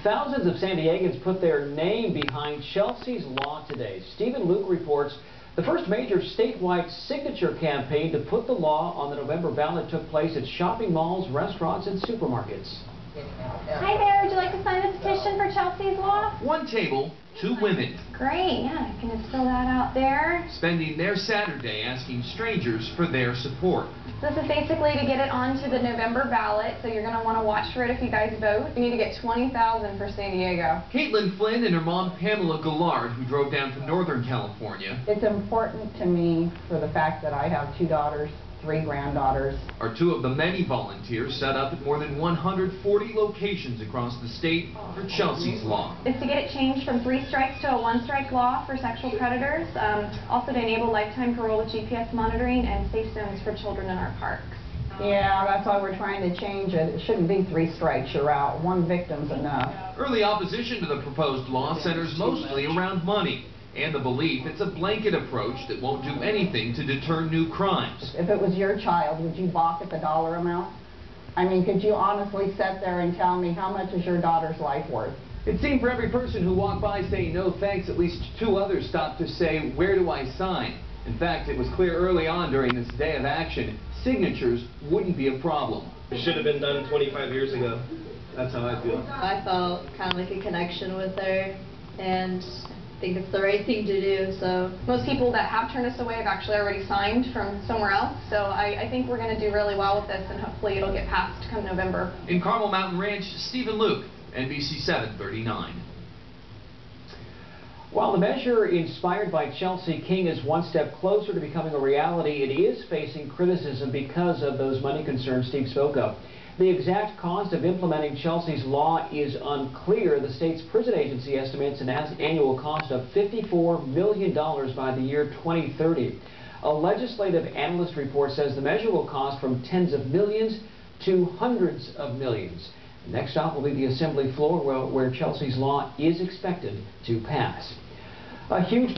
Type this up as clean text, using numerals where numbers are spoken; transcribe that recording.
Thousands of San Diegans put their name behind Chelsea's law today. Stephen Luke reports the first major statewide signature campaign to put the law on the November ballot took place at shopping malls, restaurants, and supermarkets. Hi there, would you like to sign the petition for Chelsea's law? One table, two women. Great, yeah, I can just fill that out there. Spending their Saturday asking strangers for their support. This is basically to get it onto the November ballot, so you're going to want to watch for it if you guys vote. You need to get 20,000 for San Diego. Caitlin Flynn and her mom Pamela Gillard, who drove down from Northern California. It's important to me for the fact that I have 2 daughters, 3 granddaughters. Are two of the many volunteers set up at more than 140 locations across the state for Chelsea's law. It's to get it changed from 3 strikes to a 1-strike law for sexual predators. Also to enable lifetime parole with GPS monitoring and safe zones for children in our parks. Yeah, that's why we're trying to change it. It shouldn't be 3 strikes, you're out. 1 victim's enough. Early opposition to the proposed law centers mostly around money and the belief it's a blanket approach that won't do anything to deter new crimes. If it was your child, would you balk at the dollar amount? I mean, could you honestly sit there and tell me how much is your daughter's life worth? It seemed for every person who walked by saying no thanks, at least 2 others stopped to say, where do I sign? In fact, it was clear early on during this day of action, signatures wouldn't be a problem. It should have been done 25 years ago. That's how I feel. I felt kind of like a connection with her, and I think it's the right thing to do. So most people that have turned us away have actually already signed from somewhere else. So I think we're going to do really well with this, and hopefully it'll get passed come November. In Carmel Mountain Ranch, Stephen Luke, NBC 739. While the measure inspired by Chelsea King is one step closer to becoming a reality, it is facing criticism because of those money concerns Steve spoke of. The exact cost of implementing Chelsea's law is unclear. The state's prison agency estimates an annual cost of $54 million by the year 2030. A legislative analyst report says the measure will cost from tens of millions to hundreds of millions. The next stop will be the assembly floor where Chelsea's law is expected to pass. A huge